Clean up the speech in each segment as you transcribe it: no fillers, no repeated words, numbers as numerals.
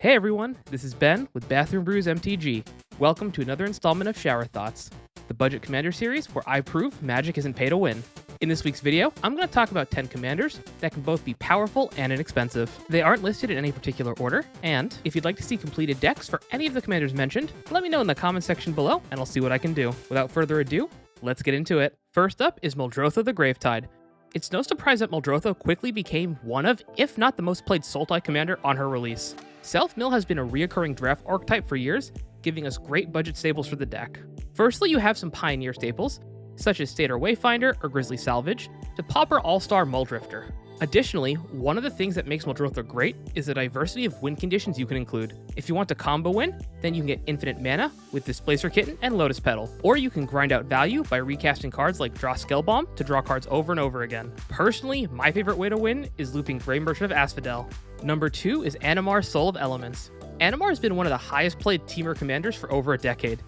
Hey everyone, this is Ben with BRBMTG. Welcome to another installment of Shower Thoughts, the budget commander series where I prove magic isn't pay to win. In this week's video, I'm going to talk about 10 commanders that can both be powerful and inexpensive. They aren't listed in any particular order, and if you'd like to see completed decks for any of the commanders mentioned, let me know in the comment section below and I'll see what I can do. Without further ado, let's get into it. First up is Muldrotha the Gravetide. It's no surprise that Muldrotha quickly became one of, if not the most played Sultai commander on her release. Self-mill has been a reoccurring draft archetype for years, giving us great budget staples for the deck. Firstly, you have some Pioneer staples, such as Stater Wayfinder or Grizzly Salvage, to Pauper All-Star Muldrifter. Additionally, one of the things that makes Muldrotha great is the diversity of win conditions you can include. If you want to combo win, then you can get infinite mana with Displacer Kitten and Lotus Petal, or you can grind out value by recasting cards like Draw Skellbomb to draw cards over and over again. Personally, my favorite way to win is looping Grey Merchant of Asphodel. Number 2 is Animar Soul of Elements. Animar has been one of the highest played Temur commanders for over a decade.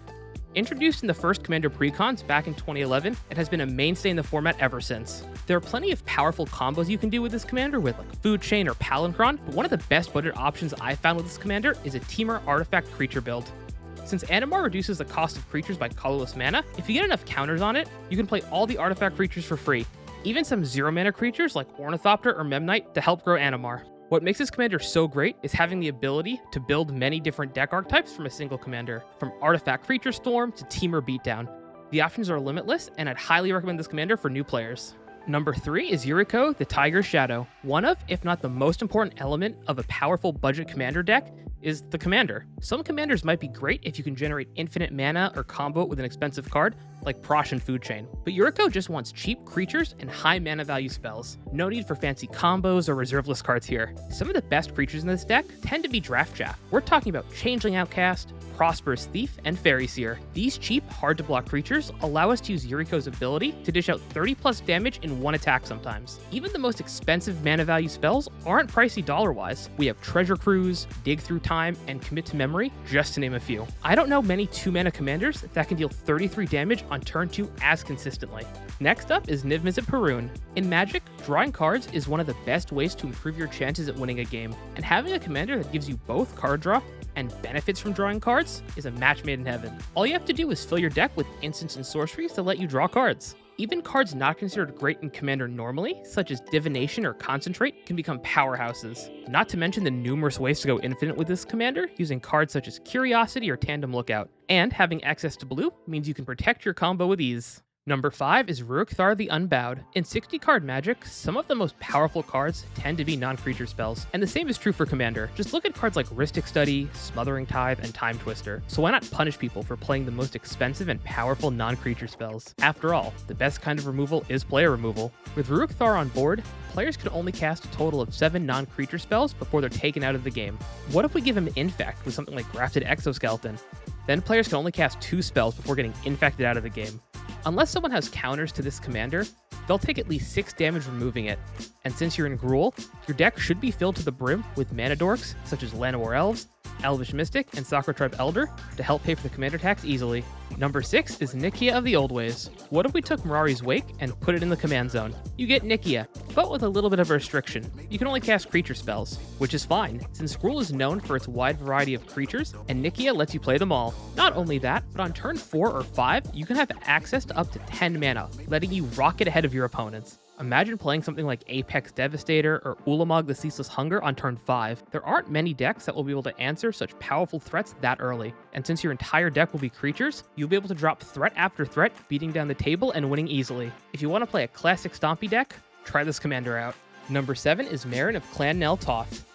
Introduced in the first Commander Precons back in 2011, it has been a mainstay in the format ever since. There are plenty of powerful combos you can do with this commander with like Food Chain or Palinchron, but one of the best budget options I found with this commander is a Temur Artifact creature build. Since Animar reduces the cost of creatures by colorless mana, if you get enough counters on it, you can play all the artifact creatures for free, even some 0 mana creatures like Ornithopter or Memnite to help grow Animar. What makes this commander so great is having the ability to build many different deck archetypes from a single commander, from Artifact Creature Storm to Temur Beatdown. The options are limitless, and I'd highly recommend this commander for new players. Number 3 is Yuriko the Tiger's Shadow. One of, if not the most important element of a powerful budget commander deck is the commander. Some commanders might be great if you can generate infinite mana or combo it with an expensive card, like Prosh and Food Chain. But Yuriko just wants cheap creatures and high mana value spells. No need for fancy combos or reserve list cards here. Some of the best creatures in this deck tend to be Draft Chaff. We're talking about Changeling Outcast, Prosperous Thief, and Fairy Seer. These cheap, hard-to-block creatures allow us to use Yuriko's ability to dish out 30 plus damage in one attack sometimes. Even the most expensive mana value spells aren't pricey dollar-wise. We have Treasure Cruise, Dig Through Time, and Commit to Memory, just to name a few. I don't know many 2-mana commanders that can deal 33 damage on turn 2 as consistently. Next up is Niv Mizzet Parun. In Magic, drawing cards is one of the best ways to improve your chances at winning a game, and having a commander that gives you both card draw and benefits from drawing cards is a match made in heaven. All you have to do is fill your deck with instants and sorceries to let you draw cards. Even cards not considered great in Commander normally, such as Divination or Concentrate, can become powerhouses. Not to mention the numerous ways to go infinite with this commander, using cards such as Curiosity or Tandem Lookout. And having access to blue means you can protect your combo with ease. Number 5 is Rurik-Thar the Unbowed. In 60-card Magic, some of the most powerful cards tend to be non-creature spells, and the same is true for Commander. Just look at cards like Rhystic Study, Smothering Tithe, and Time Twister. So why not punish people for playing the most expensive and powerful non-creature spells? After all, the best kind of removal is player removal. With Rurik-Thar on board, players can only cast a total of 7 non-creature spells before they're taken out of the game. What if we give him Infect with something like Grafted Exoskeleton? Then players can only cast 2 spells before getting infected out of the game. Unless someone has counters to this commander, they'll take at least 6 damage removing it. And since you're in Gruul, your deck should be filled to the brim with mana dorks such as Llanowar Elves, Elvish Mystic, and Sakura Tribe Elder to help pay for the commander tax easily. Number 6 is Nikia of the Old Ways. What if we took Mirari's Wake and put it in the command zone? You get Nikia, but with a little bit of a restriction. You can only cast creature spells, which is fine, since Gruul is known for its wide variety of creatures, and Nikia lets you play them all. Not only that, but on turn 4 or 5, you can have access to up to 10 mana, letting you rocket ahead of your opponents. Imagine playing something like Apex Devastator or Ulamog the Ceaseless Hunger on turn 5. There aren't many decks that will be able to answer such powerful threats that early, and since your entire deck will be creatures, you'll be able to drop threat after threat, beating down the table and winning easily. If you want to play a classic Stompy deck, try this commander out. Number 7 is Marin of Clan Nel Toth.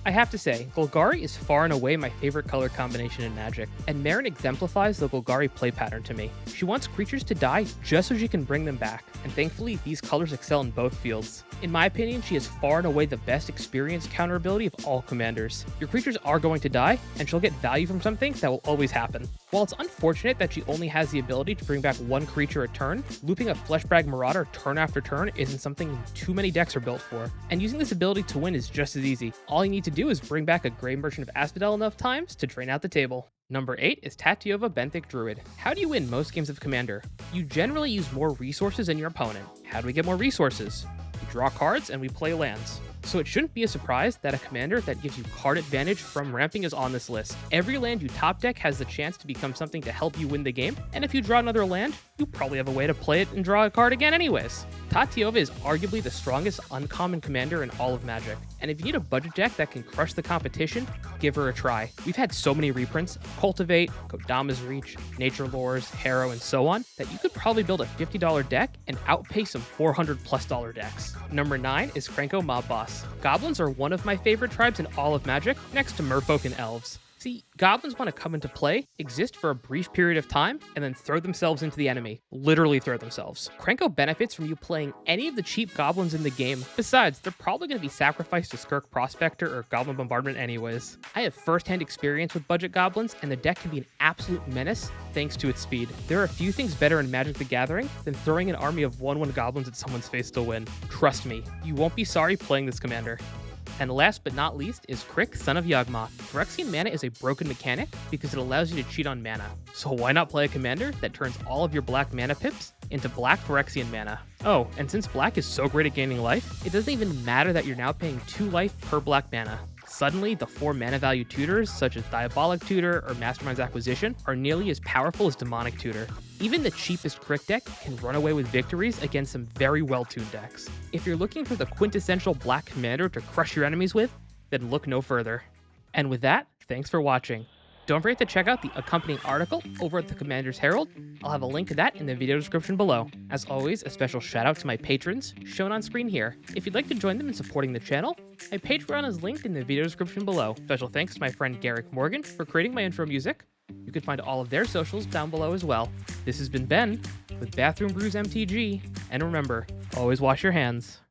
I have to say, Golgari is far and away my favorite color combination in Magic, and Marin exemplifies the Golgari play pattern to me. She wants creatures to die just so she can bring them back, and thankfully these colors excel in both fields. In my opinion, she is far and away the best experienced counter ability of all commanders. Your creatures are going to die, and she'll get value from something that will always happen. While it's unfortunate that she only has the ability to bring back 1 creature a turn, looping a Fleshbag Marauder turn after turn isn't something too many decks are built for, and using this ability to win is just as easy. All you need to do is bring back a Grey Merchant of Asphodel enough times to drain out the table. Number 8 is Tatyova Benthic Druid. How do you win most games of Commander? You generally use more resources than your opponent. How do we get more resources? We draw cards and we play lands. So it shouldn't be a surprise that a commander that gives you card advantage from ramping is on this list. Every land you top deck has the chance to become something to help you win the game, and if you draw another land, you probably have a way to play it and draw a card again anyways. Tatyova is arguably the strongest uncommon commander in all of Magic, and if you need a budget deck that can crush the competition, give her a try. We've had so many reprints of Cultivate, Kodama's Reach, Nature Lores, Harrow, and so on, that you could probably build a $50 deck and outpace some $400+ decks. Number 9 is Krenko Mob Boss. Goblins are one of my favorite tribes in all of Magic, next to Merfolk and Elves. See, goblins want to come into play, exist for a brief period of time, and then throw themselves into the enemy. Literally throw themselves. Krenko benefits from you playing any of the cheap goblins in the game. Besides, they're probably going to be sacrificed to Skirk Prospector or Goblin Bombardment anyways. I have first-hand experience with budget goblins, and the deck can be an absolute menace thanks to its speed. There are a few things better in Magic the Gathering than throwing an army of 1/1 goblins at someone's face to win. Trust me, you won't be sorry playing this commander. And last but not least is Crick, Son of Yawgmoth. Phyrexian mana is a broken mechanic because it allows you to cheat on mana. So why not play a commander that turns all of your black mana pips into black Phyrexian mana? Oh, and since black is so great at gaining life, it doesn't even matter that you're now paying 2 life per black mana. Suddenly, the 4 mana value tutors, such as Diabolic Tutor or Mastermind's Acquisition, are nearly as powerful as Demonic Tutor. Even the cheapest Crick deck can run away with victories against some very well-tuned decks. If you're looking for the quintessential black commander to crush your enemies with, then look no further. And with that, thanks for watching. Don't forget to check out the accompanying article over at the Commander's Herald. I'll have a link to that in the video description below. As always, a special shout out to my patrons, shown on screen here. If you'd like to join them in supporting the channel, my Patreon is linked in the video description below. Special thanks to my friend Garrick Morgan for creating my intro music. You can find all of their socials down below as well. This has been Ben with Bathroom Brews MTG, and remember, always wash your hands.